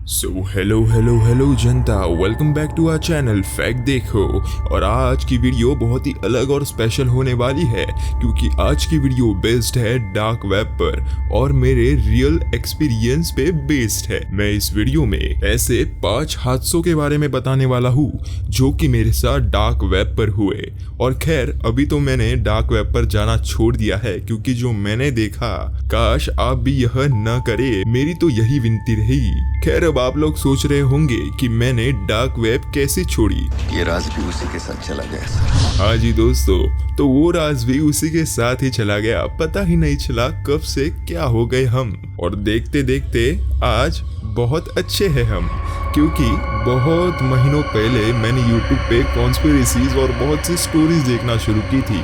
Hello जनता, welcome back to our channel fact देखो। और आज की वीडियो बहुत ही अलग और स्पेशल होने वाली है क्योंकि आज की वीडियो बेस्ड है डार्क वेब पर और मेरे रियल एक्सपीरियंस पे बेस्ड है। मैं इस वीडियो में ऐसे 5 हादसों के बारे में बताने वाला हूँ जो कि मेरे साथ डार्क वेब पर हुए। और खैर अभी तो मैंने डार्क वेब पर जाना छोड़ दिया है क्योंकि जो मैंने देखा, काश आप भी यह न करे, मेरी तो यही विनती रही। खैर अब आप लोग सोच रहे होंगे कि मैंने डार्क वेब कैसे छोड़ी। ये राज भी उसी के साथ चला गया सर। हाँ जी दोस्तों, तो वो राज भी उसी के साथ ही चला गया। पता ही नहीं चला कब से क्या हो गए हम। और देखते देखते आज बहुत अच्छे हैं हम, क्योंकि बहुत महीनों पहले मैंने YouTube पे कॉन्स्पिरेसीज और बहुत सी स्टोरीज देखना शुरू की थी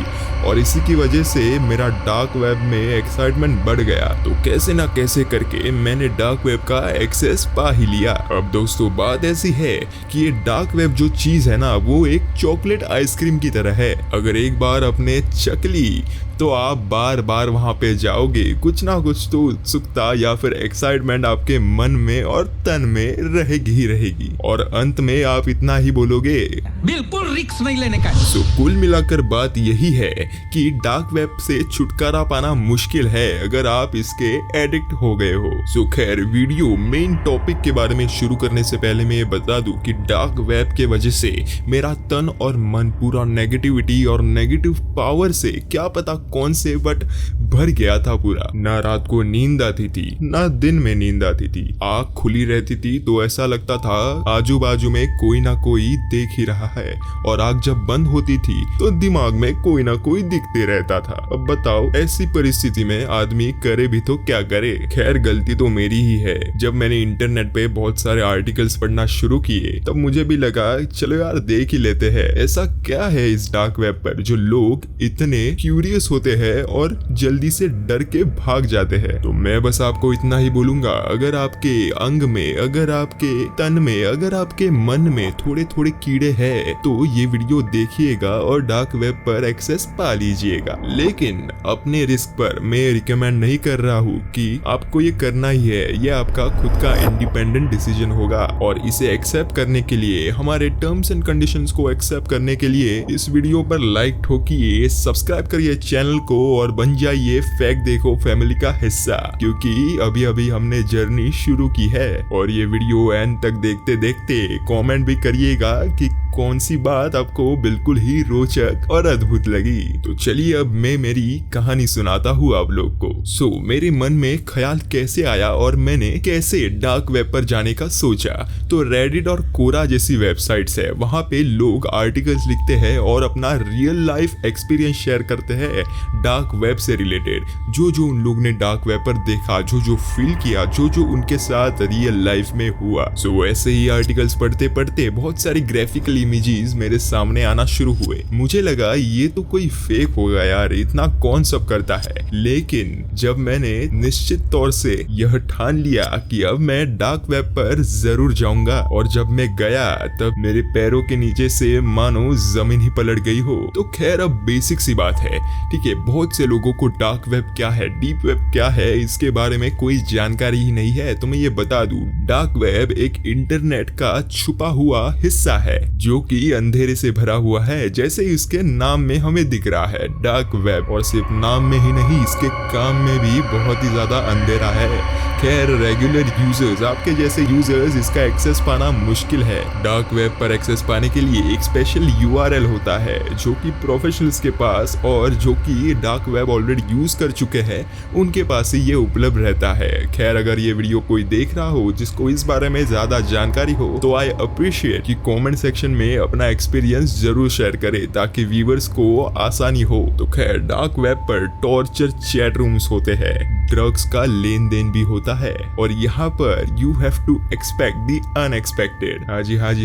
और इसी की वजह से मेरा डार्क वेब में एक्साइटमेंट बढ़ गया। तो कैसे ना कैसे करके मैंने डार्क वेब का एक्सेस पा ही लिया। अब दोस्तों बात ऐसी है कि ये डार्क वेब जो चीज है ना, वो एक चॉकलेट आइसक्रीम की तरह है। अगर एक बार अपने चख ली तो आप बार बार वहां पे जाओगे। कुछ ना कुछ तो उत्सुकता या फिर एक्साइटमेंट आपके मन में और तन में रहेगी ही रहेगी और अंत में आप इतना ही बोलोगे, बिल्कुल रिस्क नहीं लेने का। तो कुल मिलाकर बात यही है कि डार्क वेब से छुटकारा पाना मुश्किल है अगर आप इसके एडिक्ट हो गए हो। सो खैर वीडियो मेन टॉपिक के बारे में शुरू करने से पहले मैं ये बता दूं कि डार्क वेब के वजह से मेरा तन और मन पूरा नेगेटिविटी और नेगेटिव पावर से क्या पता कौन से बट भर गया था पूरा। ना रात को नींद आती थी ना दिन में नींद आती थी। आँख खुली रहती थी तो ऐसा लगता था आजू बाजू में कोई ना कोई देख ही रहा है और आँख जब बंद होती थी तो दिमाग में कोई ना कोई दिखते रहता था। अब बताओ ऐसी परिस्थिति में आदमी करे भी तो क्या करे। खैर गलती तो मेरी ही है। जब मैंने इंटरनेट पे बहुत सारे आर्टिकल्स पढ़ना शुरू किए तब मुझे भी लगा चलो यार देख ही लेते हैं ऐसा क्या है इस डार्क वेब पर जो लोग इतने क्यूरियस होते हैं और जल्दी से डर के भाग जाते हैं। तो मैं बस आपको इतना ही बोलूंगा, अगर आपके अंग में, अगर आपके तन में, अगर आपके मन में थोड़े थोड़े कीड़े हैं तो ये वीडियो देखिएगा और डार्क वेब पर एक्सेस पा लीजिएगा। लेकिन अपने रिस्क पर मैं रिकमेंड नहीं कर रहा हूँ कि आपको ये करना ही है। ये आपका खुद का इंडिपेंडेंट डिसीजन होगा और इसे एक्सेप्ट करने के लिए, हमारे टर्म्स एंड कंडीशंस को एक्सेप्ट करने के लिए इस वीडियो पर लाइक ठोकिए, सब्सक्राइब करिए चैनल को और बन जाइए फैक्ट देखो फैमिली का हिस्सा, क्योंकि अभी अभी हमने जर्नी शुरू की है। और ये वीडियो एंड तक देखते देखते कमेंट भी करिएगा कि कौन सी बात आपको बिल्कुल ही रोचक और अद्भुत लगी। तो चलिए अब मैं मेरी कहानी सुनाता हूँ आप लोग को। सो मेरे मन में ख्याल कैसे आया और मैंने कैसे डार्क वेब पर जाने का सोचा। तो रेडिट और कोरा जैसी वेबसाइट्स है, वहाँ पे लोग आर्टिकल्स लिखते हैं और अपना रियल लाइफ एक्सपीरियंस शेयर करते हैं डार्क वेब से रिलेटेड। जो जो उन लोग ने डार्क वेब पर देखा, जो जो फील किया, जो जो उनके साथ रियल लाइफ में हुआ। सो ऐसे ही आर्टिकल्स पढ़ते पढ़ते बहुत सारी ग्राफिकल इमेजेस मेरे सामने आना शुरू हुए। मुझे लगा ये तो कोई फेक होगा यार, इतना कौन सब करता है। लेकिन जब मैंने निश्चित तौर से यह ठान लिया कि अब मैं डार्क वेब पर जरूर जाऊंगा और जब मैं गया तब मेरे पैरों के नीचे से मानो जमीन ही पलट गई हो। तो खैर अब बेसिक सी बात है, ठीक है, बहुत से लोगों को डार्क वेब क्या है, डीप वेब क्या है, इसके बारे में कोई जानकारी ही नहीं है। तो मैं ये बता दूं, डार्क वेब एक इंटरनेट का छुपा हुआ हिस्सा है जो कि अंधेरे से भरा हुआ है, जैसे इसके नाम में हमें दिख रहा है डार्क वेब। और सिर्फ नाम में ही नहीं, इसके काम में भी बहुत ही ज्यादा अंधेरा है। खैर रेगुलर यूजर्स, आपके जैसे यूजर्स, इसका एक्सेस पाना मुश्किल है। डार्क वेब पर एक्सेस पाने के लिए एक स्पेशल URL होता है जो कि प्रोफेशनल्स के पास और जो कि डार्क वेब ऑलरेडी यूज कर चुके हैं उनके पास ही ये उपलब्ध रहता है। खैर अगर ये वीडियो कोई देख रहा हो जिसको इस बारे में ज्यादा जानकारी हो तो आई अप्रिशिएट कि कमेंट सेक्शन में अपना एक्सपीरियंस जरूर शेयर करे ताकि व्यूअर्स को आसानी हो। तो खैर डार्क वेब पर टॉर्चर चैट रूम्स होते हैं, ड्रग्स का लेन देन भी होता है और यहाँ पर you have to expect the unexpected.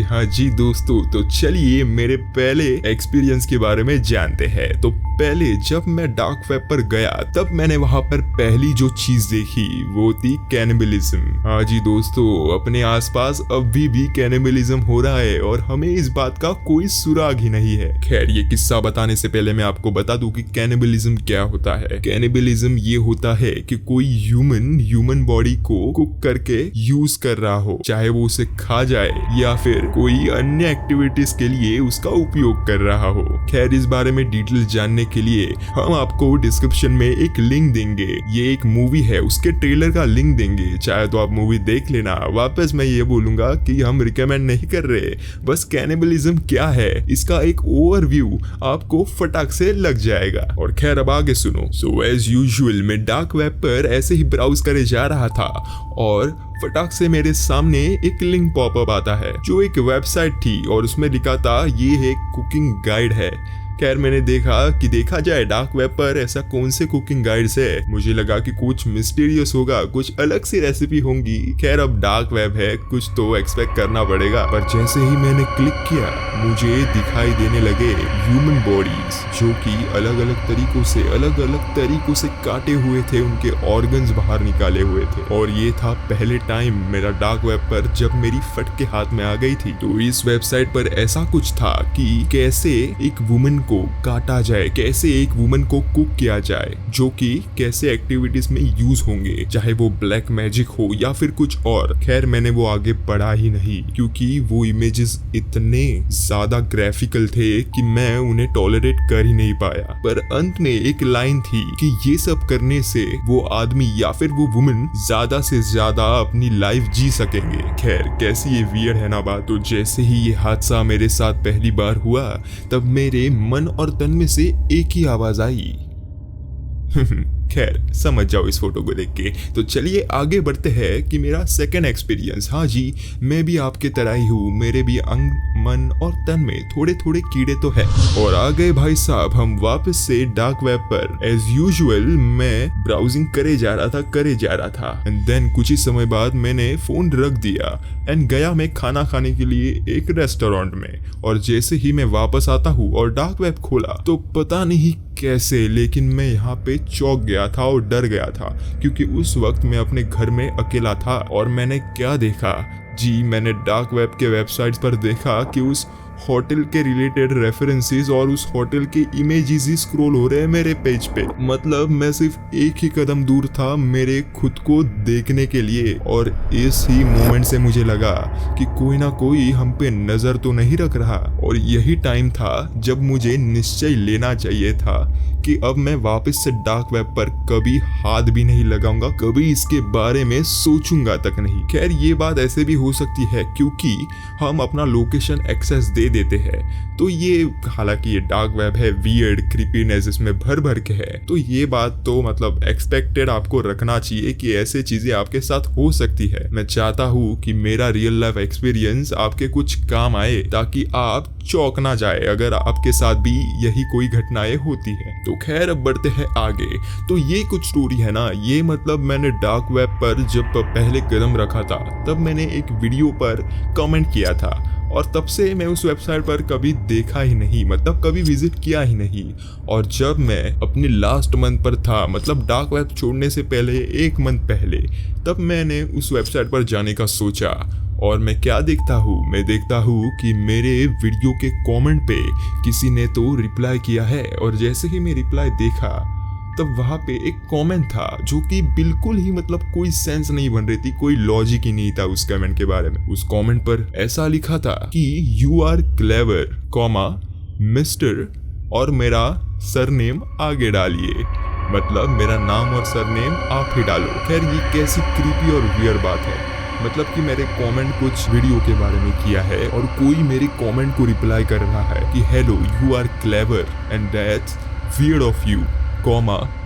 हाँ जी दोस्तों, तो चलिए मेरे पहले एक्सपीरियंस के बारे में जानते हैं। तो पहले जब मैं डार्क वेब पर गया तब मैंने वहां पर पहली जो चीज देखी वो थी कैनिबलिज्म। हाँ जी दोस्तों, अपने आसपास अभी भी कैनिबलिज्म हो रहा है और हमें इस बात का कोई सुराग ही नहीं है। खैर, ये किस्सा बताने से पहले मैं आपको बता दूं कि कैनिबलिज्म क्या होता है। कैनिबलिज्म ये होता है कि कोई ह्यूमन बॉडी को कुक करके यूज कर रहा हो, चाहे वो उसे खा जाए या फिर कोई अन्य एक्टिविटीज के लिए उसका उपयोग कर रहा हो। खैर, इस बारे में डिटेल जानने के लिए हम आपको डिस्क्रिप्शन में एक लिंक देंगे। ये एक मूवी है, उसके ट्रेलर का लिंक देंगे, चाहे तो आप मूवी देख लेना। वापस मैं ये बोलूंगा कि हम रिकमेंड नहीं कर रहे, बस कैनिबलिज्म क्या है इसका एक ओवरव्यू आपको फटाक से लग जाएगा। और खैर, अब आगे सुनो। सो एज यूजुअल मैं डार्क वेब पर ऐसे ही ब्राउज करे जा रहा था और फटाक से मेरे सामने एक लिंक पॉपअप आता है जो एक वेबसाइट थी और उसमें लिखा था ये एक कुकिंग गाइड है। खैर, मैंने देखा जाए डार्क वेब पर ऐसा कौन से कुकिंग गाइड्स है। मुझे लगा कि कुछ मिस्टीरियस होगा, कुछ अलग सी रेसिपी होंगी। खैर, अब डार्क वेब है, कुछ तो एक्सपेक्ट करना पड़ेगा। पर जैसे ही मैंने क्लिक किया मुझे दिखाई देने लगे ह्यूमन बॉडीज जो कि अलग अलग तरीकों से काटे हुए थे, उनके ऑर्गन्स बाहर निकाले हुए थे। और ये था पहले टाइम मेरा डार्क वेब पर जब मेरी फट के हाथ में आ गई थी। तो इस वेबसाइट पर ऐसा कुछ था कि कैसे एक वुमन को काटा जाए, कैसे एक वुमन को कुक किया जाए, जो कि कैसे एक्टिविटीज में यूज होंगे, चाहे वो ब्लैक मैजिक हो या फिर कुछ और। खैर, मैंने वो आगे पढ़ा ही नहीं क्योंकि वो इमेजेस इतने ज्यादा ग्राफिकल थे कि मैं उन्हें टॉलरेट कर ही नहीं पाया। पर अंत में एक लाइन थी कि ये सब करने से वो आदमी या फिर वो वुमन ज्यादा से ज्यादा अपनी लाइफ जी सकेंगे। खैर, कैसी ये वियर्ड है ना बात। तो जैसे ही ये हादसा मेरे साथ पहली बार हुआ तब मेरे मन और तन में से एक ही आवाज आई। खैर, समझ जाओ इस फोटो को देख के। तो चलिए आगे बढ़ते हैं कि मेरा सेकंड एक्सपीरियंस। हाँ जी, मैं भी आपके तरह ही हूँ, मेरे भी अंग, मन और तन में थोड़े थोड़े कीड़े तो है। और आ गए भाई साहब हम वापस से डार्क वेब पर। एज यूजुअल मैं ब्राउजिंग करे जा रहा था एंड देन कुछ ही समय बाद मैंने फोन रख दिया एंड गया मैं खाना खाने के लिए एक रेस्टोरेंट में। और जैसे ही मैं वापस आता हूँ और डार्क वेब खोला तो पता नहीं कैसे, लेकिन मैं यहाँ पे चौंक गया था और डर गया था क्योंकि उस वक्त मैं अपने घर में अकेला था। और मैंने क्या देखा जी, मैंने डार्क वेब के वेबसाइट्स पर देखा कि उस होटल के रिलेटेड रेफरेंसेस और उस होटल के इमेजेस ही स्क्रॉल हो रहे हैं मेरे पेज पे। मतलब मैं सिर्फ एक ही कदम दूर था मेरे खुद को देखने के लिए। और इस ही मोमेंट से मुझे लगा कि कोई ना कोई हम पे नजर तो नहीं रख रहा। और यही टाइम था जब मुझे निश्चय लेना चाहिए था कि अब मैं वापस से डार्क वेब पर कभी हाथ भी नहीं लगाऊंगा, कभी इसके बारे में सोचूंगा तक नहीं। खैर, ये बात ऐसे भी हो सकती है क्योंकि हम अपना लोकेशन एक्सेस दे देते हैं। तो ये, हालांकि ये डार्क वेब है, वियर्ड क्रीपीनेस इसमें भर के है, तो ये बात तो मतलब एक्सपेक्टेड आपको रखना चाहिए कि ऐसे चीजें आपके साथ हो सकती है। मैं चाहता हूँ कि मेरा रियल लाइफ एक्सपीरियंस आपके कुछ काम आए ताकि आप चौंक ना जाए अगर आपके साथ भी यही कोई घटनाएं होती है। तो खैर, अब बढ़ते हैं आगे। तो ये कुछ स्टोरी है ना, ये मतलब मैंने डार्क वेब पर जब पहले कदम रखा था तब मैंने एक वीडियो पर कमेंट किया था और तब से मैं उस वेबसाइट पर कभी देखा ही नहीं, मतलब कभी विजिट किया ही नहीं। और जब मैं अपने लास्ट मंथ पर था, मतलब डार्क वेब छोड़ने से पहले 1 मंथ पहले, तब मैंने उस वेबसाइट पर जाने का सोचा। और मैं क्या देखता हूँ, मैं देखता हूँ कि मेरे वीडियो के कमेंट पे किसी ने तो रिप्लाई किया है। और जैसे ही मैं रिप्लाई देखा तब वहाँ पे एक कमेंट था जो कि बिल्कुल ही मतलब कोई सेंस नहीं बन रही थी, कोई लॉजिक ही नहीं था उस कमेंट के बारे में। उस कमेंट पर ऐसा लिखा था कि यू आर क्लेवर, मिस्टर, और मेरा सरनेम आगे डालिए, मतलब मेरा नाम और सरनेम आप ही डालो। खैर, ये कैसी क्रीपी और वियर्ड बात है, मतलब कि मेरे कमेंट कुछ वीडियो के बारे में किया है और कोई मेरे कमेंट को रिप्लाई कर रहा है कि hello you are clever and that's weird of you,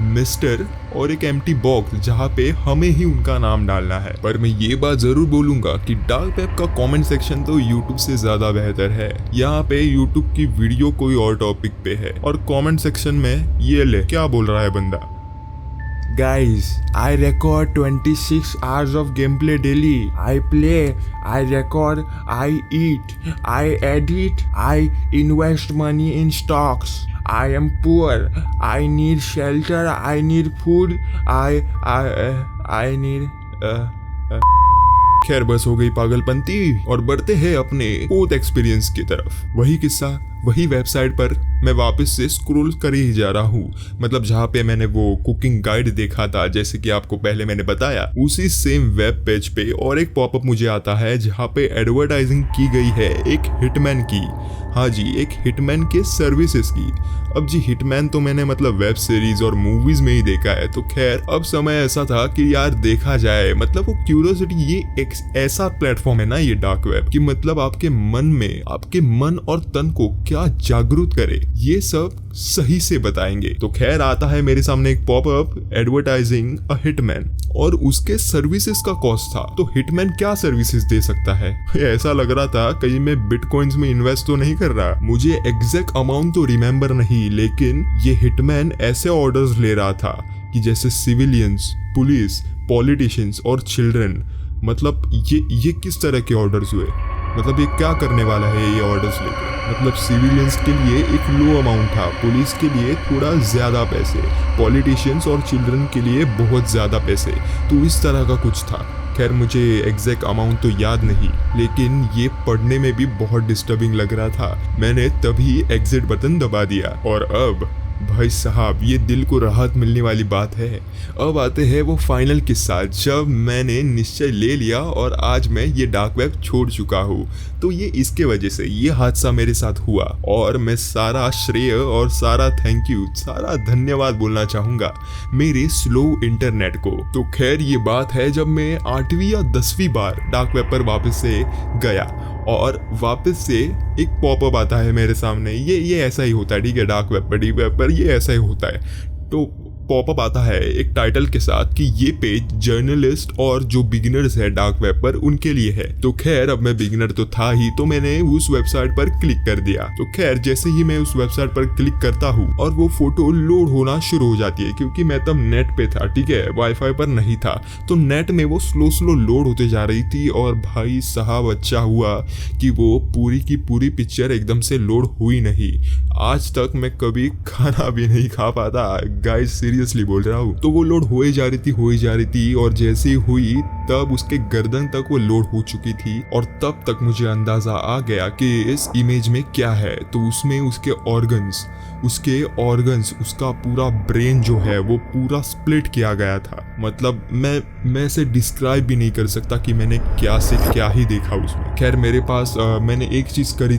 mister, और एक एम्प्टी बॉक्स जहाँ पे हमें ही उनका नाम डालना है। पर मैं ये बात जरूर बोलूंगा कि डार्क वेब का कमेंट सेक्शन तो यूट्यूब से ज्यादा बेहतर है। यहाँ पे यूट्यूब की वीडियो कोई और टॉपिक पे है और कमेंट सेक्शन में ये ले क्या बोल रहा है बंदा, Guys, I record 26 hours of gameplay daily. I play, I record, I eat, I edit, I invest money in stocks. I am poor. I need shelter. I need food. I need. खैर बस हो गई पागलपंती और बढ़ते हैं अपने fourth experience की तरफ। वही किस्सा वही वेबसाइट पर मैं वापस से स्क्रॉल कर ही जा रहा हूँ, मतलब जहाँ पे मैंने वो कुकिंग गाइड देखा था, जैसे कि आपको पहले मैंने बताया, उसी सेम वेब पेज पे और एक पॉपअप मुझे आता है जहाँ पे एडवर्टाइजिंग की गई है एक हिटमैन की। हाँ जी, एक हिटमैन के सर्विसेज की। अब जी हिटमैन तो मैंने मतलब वेब सीरीज और मूवीज में ही देखा है, तो खैर अब समय ऐसा था कि यार देखा जाए, मतलब वो क्यूरियोसिटी, ये एक ऐसा प्लेटफॉर्म है ना ये डार्क वेब, कि मतलब आपके मन में, आपके मन और तन को क्या जागरूक करे ये सब सही से बताएंगे। तो खैर आता है मेरे सामने एक पॉपअप एडवर्टाइजिंग अ हिटमैन और उसके सर्विसेज का कॉस्ट था। तो हिटमैन क्या सर्विसेज दे सकता है? ऐसा लग रहा था कहीं मैं बिटकॉइंस में इन्वेस्ट तो नहीं कर रहा, मुझे एग्जैक्ट अमाउंट तो रिमेम्बर नहीं, लेकिन ये हिटमैन ऐसे ऑर्डर्स ले रहा था कि जैसे सिविलियंस, पुलिस, पॉलिटिशियंस और चिल्ड्रन। मतलब ये किस तरह के ऑर्डर्स हुए? मतलब ये क्या करने वाला है ये ऑर्डर्स लेके? मतलब सिविलियंस के लिए एक लो अमाउंट था, पुलिस के लिए थोड़ा ज़्यादा पैसे, पॉलिटिशियंस और चिल्ड्रन के लिए बहुत ज़्यादा पैसे, तो इस तरह का कुछ था। खैर मुझे एग्जैक्ट अमाउंट तो याद नहीं, लेकिन ये पढ़ने में भी बहुत डिस्टर्बिंग लग रहा था। मैंने तभी एग्जिट बटन दबा दिया और अब भाई साहब ये दिल को राहत मिलने वाली बात है। अब आते हैं वो फाइनल किस्सा, जब मैंने निश्चय ले लिया और आज मैं ये डार्क वेब छोड़ चुका हूँ। तो ये इसके वजह से ये हादसा मेरे साथ हुआ और मैं सारा श्रेय और सारा थैंक यू, सारा धन्यवाद बोलना चाहूँगा मेरे स्लो इंटरनेट को। तो खैर ये बात है जब मैं 8वीं या 10वीं बार डार्क वेब पर वापस से गया और वापस से एक पॉपअप आता है मेरे सामने। ये ऐसा ही होता है, ठीक है, डार्क वेब पर, डीप वेब पर ये ऐसा ही होता है। तो पॉपअप आता है एक टाइटल के साथ कि ये पेज जर्नलिस्ट और जो बिगिनर्स है डार्क वेब पर उनके लिए है। तो खैर अब मैं बिगिनर तो था ही, तो मैंने उस वेबसाइट पर क्लिक कर दिया। तो खैर जैसे ही मैं उस वेबसाइट पर क्लिक करता हूँ और वो फोटो लोड होना शुरू हो जाती है, क्योंकि मैं तब नेट पे था, ठीक है, वाईफाई पर नहीं था, तो नेट में वो स्लो लोड होते जा रही थी। और भाई साहब अच्छा हुआ कि वो पूरी की पूरी पिक्चर एकदम से लोड हुई नहीं। आज तक मैं कभी खाना भी नहीं खा पाता गाइस, सीरियसली बोल रहा हूँ। तो वो लोड हो ही जा रही थी और जैसे ही हुई तब उसके गर्दन तक वो लोड हो चुकी थी और तब तक मुझे अंदाजा आ गया कि इस इमेज में क्या है। तो उसमें उसके ऑर्गन्स, उसका पूरा ब्रेन जो है वो पूरा स्प्लिट किया गया था। मतलब मैं इसे डिस्क्राइब भी नहीं कर सकता कि मैंने क्या से क्या ही देखा उसमें। खैर मेरे पास मैंने एक चीज करी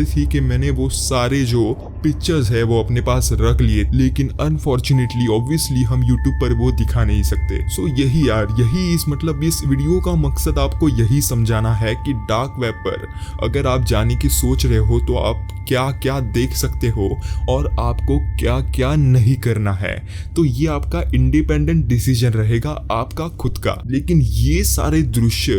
थी कि मैंने वो सारे जो पिक्चर्स है वो अपने पास रख लिए, लेकिन अनफॉर्चुनेटली ऑब्वियसली हम यूट्यूब पर वो दिखा नहीं सकते। सो यही इस वीडियो का मकसद आपको यही समझाना है कि डार्क वेब पर अगर आप जाने की सोच रहे हो तो आप क्या क्या देख सकते हो और आपको क्या क्या नहीं करना है। तो ये आपका इंडिपेंडेंट डिसीजन रहेगा, आपका खुद का। लेकिन ये सारे दृश्य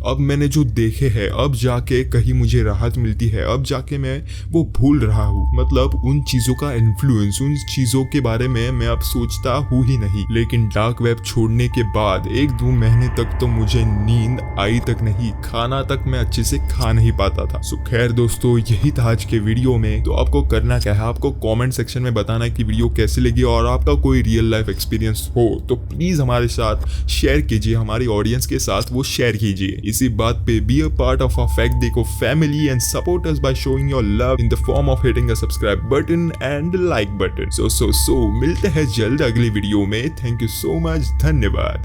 अब मैंने जो देखे हैं, अब जाके कहीं मुझे राहत मिलती है, अब जाके मैं वो भूल रहा हूँ। मतलब उन चीजों का इन्फ्लुएंस, उन चीजों के बारे में मैं अब सोचता हूँ ही नहीं। लेकिन डार्क वेब छोड़ने के बाद 1-2 महीने तक तो मुझे नींद आई तक नहीं, खाना तक मैं अच्छे से खा नहीं पाता था। सो खैर दोस्तों यही था आज के वीडियो में। तो आपको करना क्या है, आपको कमेंट सेक्शन में बताना है कि वीडियो कैसी लगी और आपका कोई रियल लाइफ एक्सपीरियंस हो तो प्लीज हमारे साथ शेयर कीजिए, हमारी ऑडियंस के साथ वो शेयर कीजिए। इसी बात पे be a part of our fact देखो family and support us by showing your love in the form of hitting a subscribe button and like button. So मिलते हैं जल्द अगली वीडियो में। थैंक यू सो मच, धन्यवाद।